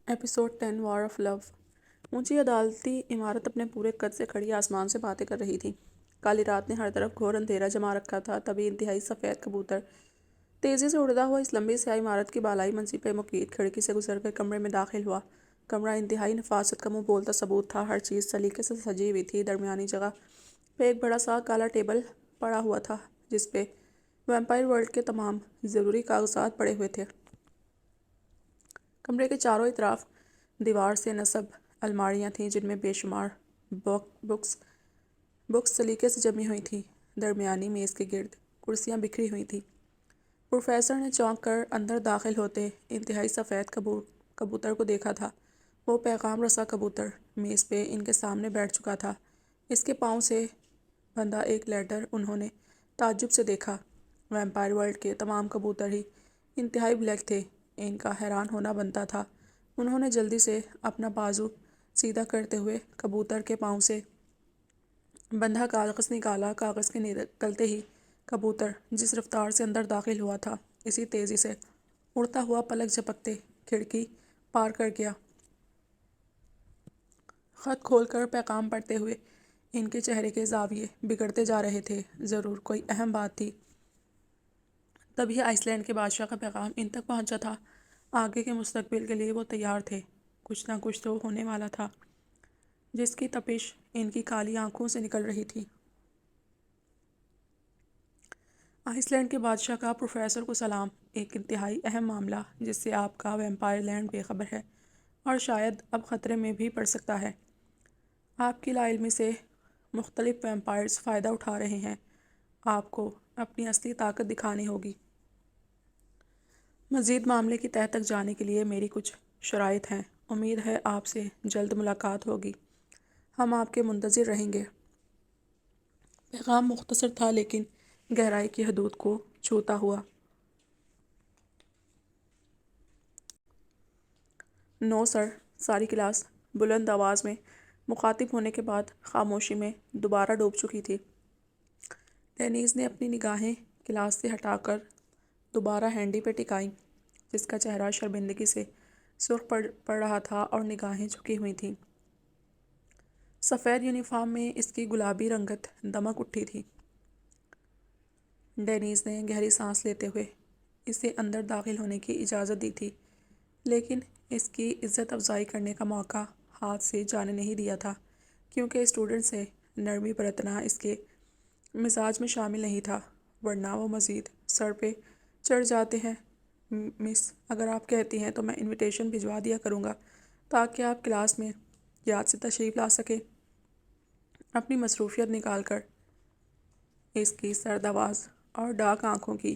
Episode 10 war of لو۔ اونچی عدالتی عمارت اپنے پورے قد سے کھڑی آسمان سے باتیں کر رہی تھی۔ کالی رات نے ہر طرف گھور اندھیرا جما رکھا تھا، تبھی انتہائی سفید کبوتر تیزی سے اڑتا ہوا اس لمبی سیاہ عمارت کی بالائی منزل پہ مقید کھڑکی سے گزر کر کمرے میں داخل ہوا۔ کمرہ انتہائی نفاست کا منہ بولتا ثبوت تھا، ہر چیز سلیقے سے سجی ہوئی تھی۔ درمیانی جگہ پہ ایک بڑا سا کالا ٹیبل پڑا ہوا تھا جس پہ ویمپائر ورلڈ کے تمام ضروری کاغذات پڑے ہوئے تھے۔ کمرے کے چاروں اطراف دیوار سے نصب الماریاں تھیں جن میں بے شمار بکس سلیقے سے جمی ہوئی تھیں۔ درمیانی میز کے گرد کرسیاں بکھری ہوئی تھیں۔ پروفیسر نے چونک کر اندر داخل ہوتے انتہائی سفید کبوتر کو دیکھا تھا۔ وہ پیغام رساں کبوتر میز پہ ان کے سامنے بیٹھ چکا تھا، اس کے پاؤں سے بندھا ایک لیڈر۔ انہوں نے تعجب سے دیکھا۔ ویمپائر ورلڈ کے تمام کبوتر ہی انتہائی بلیک تھے، ان کا حیران ہونا بنتا تھا۔ انہوں نے جلدی سے اپنا بازو سیدھا کرتے ہوئے کبوتر کے پاؤں سے بندھا کاغذ نکالا۔ کاغذ کے نکلتے ہی کبوتر جس رفتار سے اندر داخل ہوا تھا اسی تیزی سے اڑتا ہوا پلک جھپکتے کھڑکی پار کر گیا۔ خط کھول کر پیغام پڑھتے ہوئے ان کے چہرے کے زاویے بگڑتے جا رہے تھے۔ ضرور کوئی اہم بات تھی۔ تبھی آئس لینڈ کے بادشاہ کا پیغام ان تک پہنچا تھا۔ آگے کے مستقبل کے لیے وہ تیار تھے۔ کچھ نہ کچھ تو ہونے والا تھا، جس کی تپش ان کی کالی آنکھوں سے نکل رہی تھی۔ آئس لینڈ کے بادشاہ کا پروفیسر کو سلام۔ ایک انتہائی اہم معاملہ جس سے آپ کا ویمپائر لینڈ بے خبر ہے اور شاید اب خطرے میں بھی پڑ سکتا ہے۔ آپ کی لا علمی سے مختلف ویمپائرز فائدہ اٹھا رہے ہیں۔ آپ کو اپنی اصلی طاقت دکھانی ہوگی۔ مزید معاملے کی تہہ تک جانے کے لیے میری کچھ شرائط ہیں۔ امید ہے آپ سے جلد ملاقات ہوگی۔ ہم آپ کے منتظر رہیں گے۔ پیغام مختصر تھا لیکن گہرائی کی حدود کو چھوتا ہوا۔ نو سر۔ ساری کلاس بلند آواز میں مخاطب ہونے کے بعد خاموشی میں دوبارہ ڈوب چکی تھی۔ ڈینیز نے اپنی نگاہیں کلاس سے ہٹا کر دوبارہ ہینڈی پہ ٹکائیں، جس کا چہرہ شرمندگی سے سرخ پڑ رہا تھا اور نگاہیں جھکی ہوئی تھیں۔ سفید یونیفارم میں اس کی گلابی رنگت دمک اٹھی تھی۔ ڈینیز نے گہری سانس لیتے ہوئے اسے اندر داخل ہونے کی اجازت دی تھی، لیکن اس کی عزت افزائی کرنے کا موقع ہاتھ سے جانے نہیں دیا تھا، کیونکہ اسٹوڈنٹ سے نرمی برتنا اس کے مزاج میں شامل نہیں تھا، ورنہ وہ مزید سر پہ چڑھ جاتے ہیں۔ مس، اگر آپ کہتی ہیں تو میں انویٹیشن بھجوا دیا کروں گا تاکہ آپ کلاس میں یاد سے تشریف لا سکیں۔ اپنی مصروفیت نکال کر اس کی سرد آواز اور ڈارک آنکھوں کی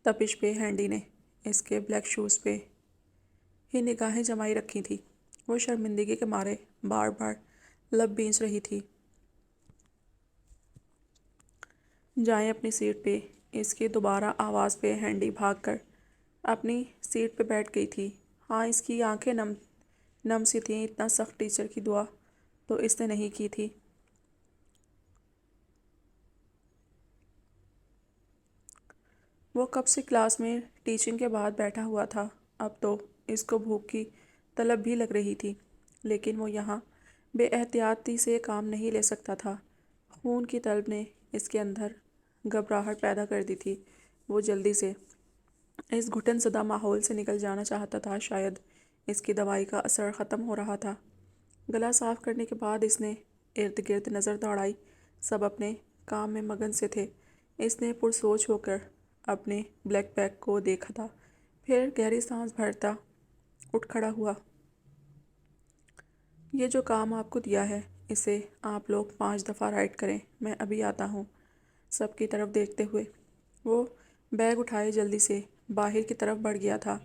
تپش پہ ہینڈی نے اس کے بلیک شوز پہ ہی نگاہیں جمائی رکھی تھی۔ وہ شرمندگی کے مارے بار بار لب بھینچ رہی تھی۔ جائیں اپنی سیٹ پہ۔ اس کی دوبارہ آواز پہ ہینڈی بھاگ کر اپنی سیٹ پہ بیٹھ گئی تھی۔ ہاں، اس کی آنکھیں نم سی تھیں۔ اتنا سخت ٹیچر کی دعا تو اس نے نہیں کی تھی۔ وہ کب سے کلاس میں ٹیچنگ کے بعد بیٹھا ہوا تھا۔ اب تو اس کو بھوک کی طلب بھی لگ رہی تھی، لیکن وہ یہاں بے احتیاطی سے کام نہیں لے سکتا تھا۔ خون کی طلب نے اس کے اندر گھبراہٹ پیدا کر دی تھی۔ وہ جلدی سے اس گھٹن زدہ ماحول سے نکل جانا چاہتا تھا۔ شاید اس کی دوائی کا اثر ختم ہو رہا تھا۔ گلا صاف کرنے کے بعد اس نے ارد گرد نظر دوڑائی۔ سب اپنے کام میں مگن سے تھے۔ اس نے پرسوچ ہو کر اپنے بلیک بیگ کو دیکھا تھا، پھر گہری سانس بھرتا اٹھ کھڑا ہوا۔ یہ جو کام آپ کو دیا ہے اسے آپ لوگ 5 دفعہ رائٹ کریں۔ میں ابھی آتا ہوں۔ سب کی طرف دیکھتے ہوئے وہ بیگ اٹھائے جلدی سے باہر کی طرف بڑھ گیا تھا۔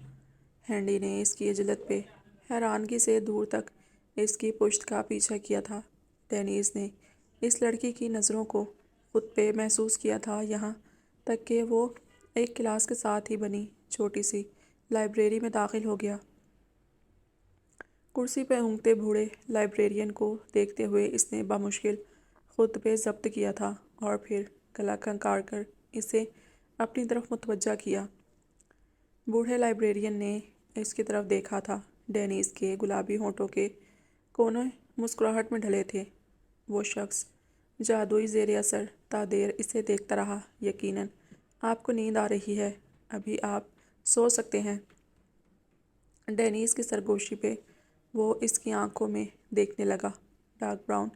ہینڈی نے اس کی عجلت پہ حیرانگی سے دور تک اس کی پشت کا پیچھا کیا تھا۔ ڈینیز نے اس لڑکی کی نظروں کو خود پہ محسوس کیا تھا، یہاں تک کہ وہ ایک کلاس کے ساتھ ہی بنی چھوٹی سی لائبریری میں داخل ہو گیا۔ کرسی پہ اونگتے بوڑھے لائبریرین کو دیکھتے ہوئے اس نے بمشکل خود پہ ضبط کیا تھا اور پھر گلا کھنکار کر اسے اپنی طرف متوجہ کیا۔ بوڑھے لائبریرین نے اس کی طرف دیکھا تھا۔ ڈینیز کے گلابی ہونٹوں کے کونے مسکراہٹ میں ڈھلے تھے۔ وہ شخص جادوئی زیر اثر تا دیر اسے دیکھتا رہا۔ یقیناً آپ کو نیند آ رہی ہے، ابھی آپ سو سکتے ہیں۔ ڈینیز کی سرگوشی پہ وہ اس کی آنکھوں میں دیکھنے لگا۔ ڈارک براؤن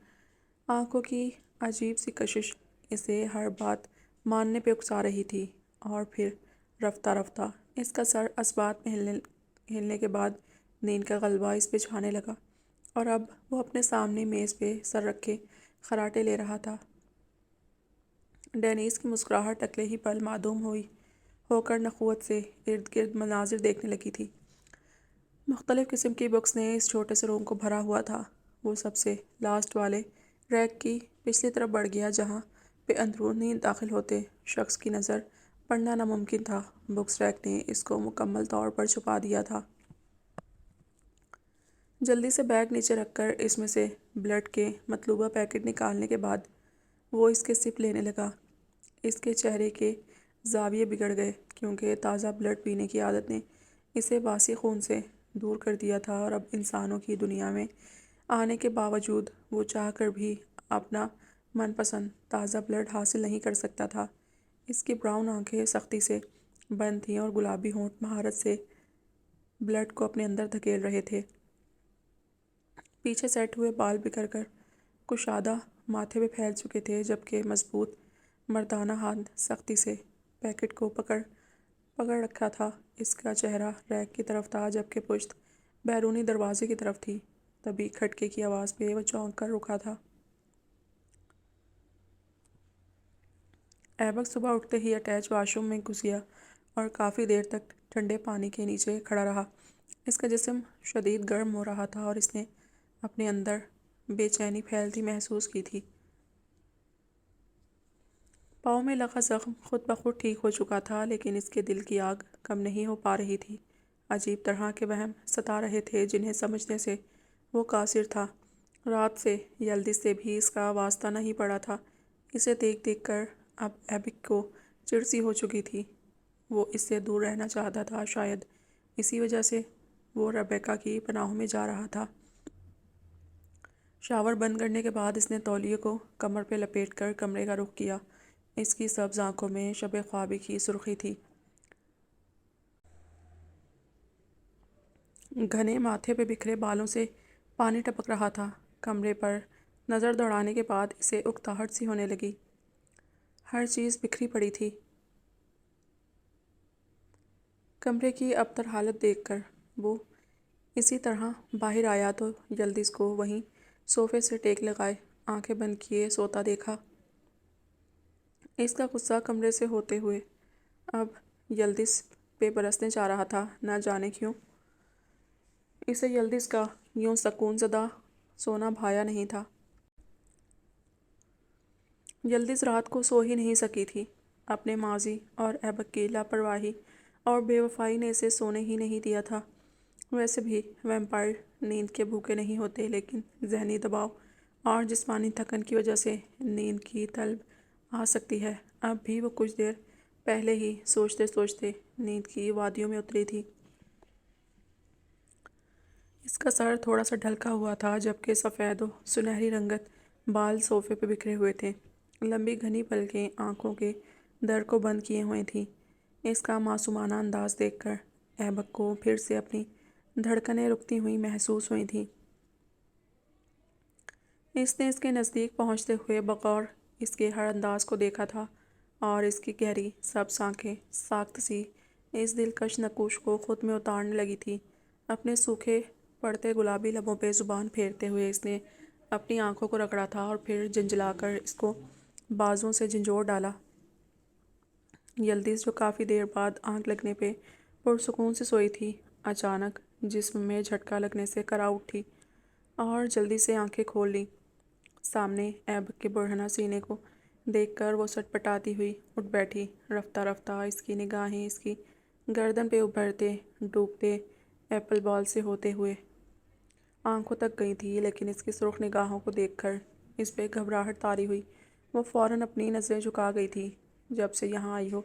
آنکھوں کی عجیب سی کشش اسے ہر بات ماننے پہ اکسا رہی تھی، اور پھر رفتہ رفتہ اس کا سر اسبات میں ہلنے کے بعد نیند کا غلبہ اس پہ چھانے لگا، اور اب وہ اپنے سامنے میز پہ سر رکھے خراٹے لے رہا تھا۔ ڈینیز کی مسکراہٹ اگلے ہی پل معدوم ہو کر نخوت سے ارد گرد مناظر دیکھنے لگی تھی۔ مختلف قسم کی بکس نے اس چھوٹے سے روم کو بھرا ہوا تھا۔ وہ سب سے لاسٹ والے ریک کی پچھلی طرف بڑھ گیا، جہاں پہ اندرونی داخل ہوتے شخص کی نظر پڑنا ناممکن تھا۔ بکس ریک نے اس کو مکمل طور پر چھپا دیا تھا۔ جلدی سے بیگ نیچے رکھ کر اس میں سے بلڈ کے مطلوبہ پیکٹ نکالنے کے بعد وہ اس کے سپ لینے لگا۔ اس کے چہرے کے زاویے بگڑ گئے، کیونکہ تازہ بلڈ پینے کی عادت نے اسے باسی خون سے دور کر دیا تھا، اور اب انسانوں کی دنیا میں آنے کے باوجود وہ چاہ کر بھی اپنا من پسند تازہ بلڈ حاصل نہیں کر سکتا تھا۔ اس کی براؤن آنکھیں سختی سے بند تھیں، اور گلابی ہونٹ مہارت سے بلڈ کو اپنے اندر دھکیل رہے تھے۔ پیچھے سیٹ ہوئے بال بکھر کر کشادہ ماتھے پہ پھیل چکے تھے، جبکہ مضبوط مردانہ ہاتھ سختی سے پیکٹ کو پکڑ رکھا تھا۔ اس کا چہرہ ریک کی طرف تھا، جبکہ پشت بیرونی دروازے کی طرف تھی۔ تبھی کھٹکے کی آواز پہ وہ چونک کر رکا تھا۔ ایبک صبح اٹھتے ہی اٹیچ واش روم میں گھس گیا اور کافی دیر تک ٹھنڈے پانی کے نیچے کھڑا رہا۔ اس کا جسم شدید گرم ہو رہا تھا، اور اس نے اپنے اندر بے چینی پھیلتی محسوس کی تھی۔ پاؤں میں لگا زخم خود بخود ٹھیک ہو چکا تھا، لیکن اس کے دل کی آگ کم نہیں ہو پا رہی تھی۔ عجیب طرح کے وہم ستا رہے تھے، جنہیں سمجھنے سے وہ قاصر تھا۔ رات سے یلدز سے بھی اس کا واسطہ نہیں پڑا تھا۔ اسے دیکھ دیکھ کر اب ایبک کو چڑ سی ہو چکی تھی۔ وہ اس سے دور رہنا چاہتا تھا، شاید اسی وجہ سے وہ ریبیکا کی پناہوں میں جا رہا تھا۔ شاور بند کرنے کے بعد اس نے تولیے کو کمر پہ لپیٹ کر کمرے کا رخ کیا۔ اس کی سبز آنکھوں میں شب خوابی کی سرخی تھی۔ گھنے ماتھے پہ بکھرے بالوں سے پانی ٹپک رہا تھا۔ کمرے پر نظر دوڑانے کے بعد اسے اکتاہٹ سی ہونے لگی۔ ہر چیز بکھری پڑی تھی۔ کمرے کی ابتر حالت دیکھ کر وہ اسی طرح باہر آیا تو یلدز کو وہیں صوفے سے ٹیک لگائے آنکھیں بند کیے سوتا دیکھا۔ اس کا غصہ کمرے سے ہوتے ہوئے اب یلدز پہ برسنے جا رہا تھا، نہ جانے کیوں۔ اسے یلدز کا یوں سکون زدہ سونا بھایا نہیں تھا۔ یلدز رات کو سو ہی نہیں سکی تھی۔ اپنے ماضی اور ایبک کی لاپرواہی اور بے وفائی نے اسے سونے ہی نہیں دیا تھا۔ ویسے بھی ویمپائر نیند کے بھوکے نہیں ہوتے، لیکن ذہنی دباؤ اور جسمانی تھکن کی وجہ سے نیند کی طلب آ سکتی ہے۔ اب بھی وہ کچھ دیر پہلے ہی سوچتے سوچتے نیند کی وادیوں میں اتری تھی۔ اس کا سر تھوڑا سا ڈھلکا ہوا تھا، جبکہ سفید و سنہری رنگت بال صوفے پہ بکھرے ہوئے تھے۔ لمبی گھنی پلکیں آنکھوں کے در کو بند کیے ہوئے تھیں۔ اس کا معصومانہ انداز دیکھ کر ایبک کو پھر سے اپنی دھڑکنیں رکتی ہوئی محسوس ہوئی تھیں۔ اس نے اس کے نزدیک پہنچتے ہوئے بغور اس کے ہر انداز کو دیکھا تھا، اور اس کی گہری سبز آنکھیں ساخت سی اس دلکش نقوش کو خود میں اتارنے لگی تھی۔ اپنے سوکھے پڑتے گلابی لبوں پہ زبان پھیرتے ہوئے اس نے اپنی آنکھوں کو رگڑا تھا، اور پھر جھنجھلا کر اس کو بازوؤں سے جھنجھوڑ ڈالا۔ یلدز جو کافی دیر بعد آنکھ لگنے پہ پرسکون سے سوئی تھی، اچانک جسم میں جھٹکا لگنے سے کرا اٹھی اور جلدی سے آنکھیں کھول لیں۔ سامنے ایبک کے برہنہ سینے کو دیکھ کر وہ سٹپٹاتی ہوئی اٹھ بیٹھی۔ رفتہ رفتہ اس کی نگاہیں اس کی گردن پہ ابھرتے ڈوبتے ایپل بال سے ہوتے ہوئے آنکھوں تک گئی تھی، لیکن اس کی سرخ نگاہوں کو دیکھ کر اس پہ گھبراہٹ طاری ہوئی۔ وہ فوراً اپنی نظریں جھکا گئی تھی۔ جب سے یہاں آئی ہو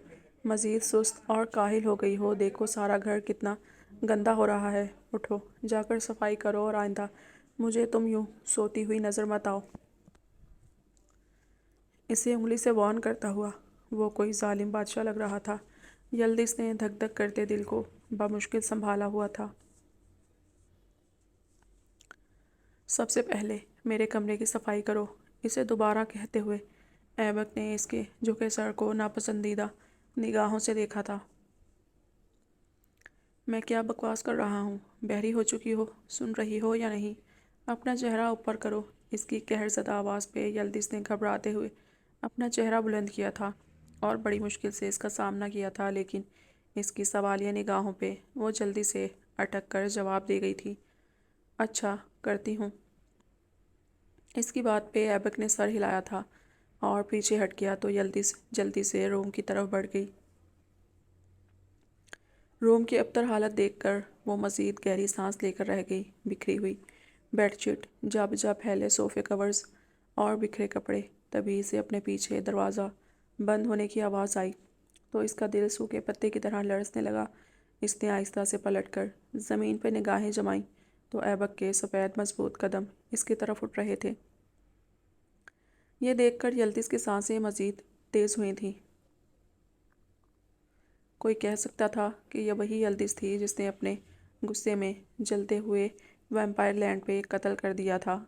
مزید سست اور کاہل ہو گئی ہو۔ دیکھو سارا گھر کتنا گندا ہو رہا ہے، اٹھو جا کر صفائی کرو اور آئندہ مجھے تم یوں سوتی ہوئی نظر مت آؤ۔ اسے انگلی سے وارن کرتا ہوا وہ کوئی ظالم بادشاہ لگ رہا تھا۔ یلدز نے دھک دھک کرتے دل کو بمشکل سنبھالا ہوا تھا۔ سب سے پہلے میرے کمرے کی صفائی کرو، اسے دوبارہ کہتے ہوئے ایبک نے اس کے جھکے سر کو ناپسندیدہ نگاہوں سے دیکھا تھا۔ میں کیا بکواس کر رہا ہوں؟ بہری ہو چکی ہو، سن رہی ہو یا نہیں؟ اپنا چہرہ اوپر کرو۔ اس کی قہر زدہ آواز پہ یلدز نے گھبراتے ہوئے اپنا چہرہ بلند کیا تھا اور بڑی مشکل سے اس کا سامنا کیا تھا، لیکن اس کی سوالیہ نگاہوں پہ وہ جلدی سے اٹک کر جواب دے گئی تھی، اچھا کرتی ہوں۔ اس کی بات پہ ایبک نے سر ہلایا تھا اور پیچھے ہٹ گیا تو یلدز جلدی سے روم کی طرف بڑھ گئی۔ روم کی ابتر حالت دیکھ کر وہ مزید گہری سانس لے کر رہ گئی۔ بکھری ہوئی بیڈ شیٹ، جا بجا پھیلے صوفے کورز اور بکھرے کپڑے۔ تبھی اسے اپنے پیچھے دروازہ بند ہونے کی آواز آئی تو اس کا دل سوکھے پتے کی طرح لرزنے لگا۔ اس نے آہستہ سے پلٹ کر زمین پہ نگاہیں جمائیں تو ایبک کے سفید مضبوط قدم اس کی طرف اٹھ رہے تھے۔ یہ دیکھ کر یلدز کی سانسیں مزید تیز ہوئی تھیں۔ کوئی کہہ سکتا تھا کہ یہ وہی یلدز تھی جس نے اپنے غصے میں جلتے ہوئے ویمپائر لینڈ پہ قتل کر دیا تھا۔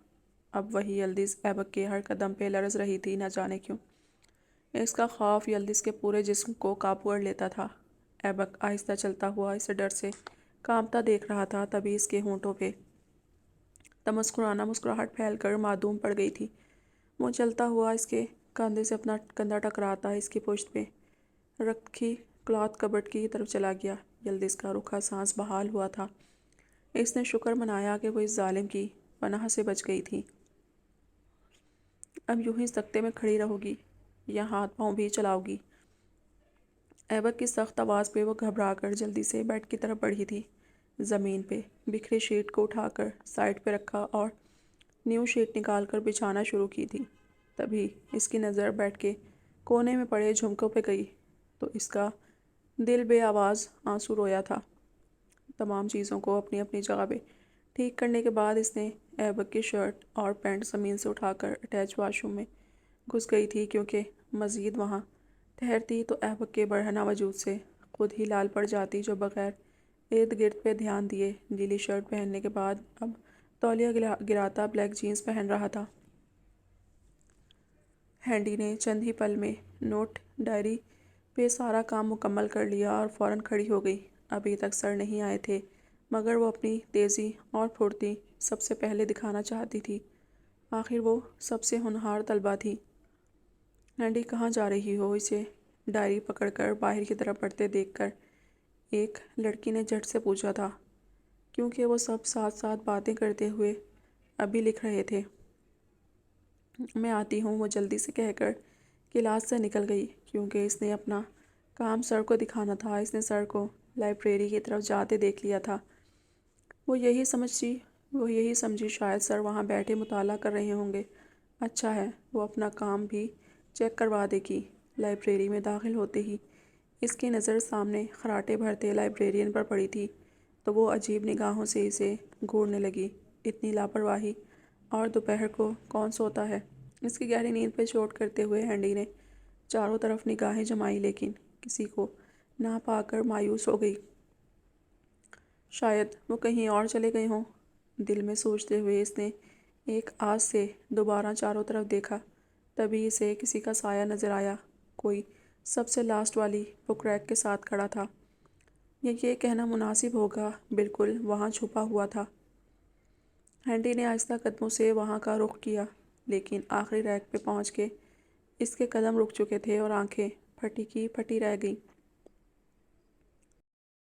اب وہی یلدز ایبک کے ہر قدم پہ لرز رہی تھی، نہ جانے کیوں۔ اس کا خوف یلدز کے پورے جسم کو قابو کر لیتا تھا۔ ایبک آہستہ چلتا ہوا اسے ڈر سے کانپتا دیکھ رہا تھا، تبھی اس کے ہونٹوں پہ تمسخرانہ مسکراہٹ پھیل کر معدوم پڑ گئی تھی۔ وہ چلتا ہوا اس کے کندھے سے اپنا کندھا ٹکراتا اس کی پشت پہ رکھی کلاتھ کبرڈ کی طرف چلا گیا۔ یلدز کا رکھا سانس بحال ہوا تھا۔ اس نے شکر منایا کہ وہ اس ظالم کی پناہ سے بچ گئی تھی۔ اب یوں ہی سکتے میں کھڑی رہو گی یا ہاتھ پاؤں بھی چلاؤ گی؟ ایبک کی سخت آواز پہ وہ گھبرا کر جلدی سے بیڈ کی طرف بڑھی تھی۔ زمین پہ بکھری شیٹ کو اٹھا کر سائڈ پہ رکھا اور نیو شیٹ نکال کر بچھانا شروع کی تھی۔ تبھی اس کی نظر بیڈ کے کونے میں پڑے جھمکوں پہ گئی تو اس کا دل بے آواز آنسو رویا تھا۔ تمام چیزوں کو اپنی اپنی جگہ پہ ٹھیک کرنے کے بعد اس نے ایبک کی شرٹ اور پینٹ زمین سے اٹھا کر اٹیچ واش روم میں گھس گئی تھی، کیونکہ مزید وہاں ٹھہرتی تو ایبک کے برہنہ وجود سے خود ہی لال پڑ جاتی، جو بغیر ارد گرد پہ دھیان دیے گیلی شرٹ پہننے کے بعد اب تولیہ گراتا بلیک جینز پہن رہا تھا۔ ہینڈی نے چند ہی پل میں نوٹ ڈائری پہ سارا کام مکمل کر لیا اور فوراً کھڑی ہو گئی۔ ابھی تک سر نہیں آئے تھے، مگر وہ اپنی تیزی اور پھرتی سب سے پہلے دکھانا چاہتی تھی۔ آخر وہ سب سے ہونہار طلبہ تھی۔ ہینڈی کہاں جا رہی ہو؟ اسے ڈائری پکڑ کر باہر کی طرف بڑھتے دیکھ کر ایک لڑکی نے جھٹ سے پوچھا تھا، کیونکہ وہ سب ساتھ ساتھ باتیں کرتے ہوئے ابھی لکھ رہے تھے۔ میں آتی ہوں، وہ جلدی سے کہہ کر کلاس سے نکل گئی، کیونکہ اس نے اپنا کام سر کو دکھانا تھا۔ اس نے سر کو لائبریری کی طرف جاتے دیکھ لیا تھا۔ وہ یہی سمجھی شاید سر وہاں بیٹھے مطالعہ کر رہے ہوں گے۔ اچھا ہے، وہ اپنا کام بھی چیک کروا دے گی۔ لائبریری میں داخل ہوتے ہی اس کی نظر سامنے خراٹے بھرتے لائبریرین پر پڑی تھی تو وہ عجیب نگاہوں سے اسے گھورنے لگی۔ اتنی لاپرواہی، اور دوپہر کو کون سوتا ہے؟ اس کی گہری نیند پہ چوٹ کرتے ہوئے ہینڈی نے چاروں طرف نگاہیں جمائیں، لیکن کسی کو نہ پا کر مایوس ہو گئی۔ شاید وہ کہیں اور چلے گئے ہوں، دل میں سوچتے ہوئے اس نے ایک آس سے دوبارہ چاروں طرف دیکھا۔ تبھی اسے کسی کا سایہ نظر آیا، کوئی سب سے لاسٹ والی بک ریک کے ساتھ کھڑا تھا، یا یہ کہنا مناسب ہوگا بالکل وہاں چھپا ہوا تھا۔ ہینڈی نے آہستہ قدموں سے وہاں کا رخ کیا، لیکن آخری ریک پہ پہنچ کے اس کے قدم رک چکے تھے اور آنکھیں پھٹی کی پھٹی رہ گئیں۔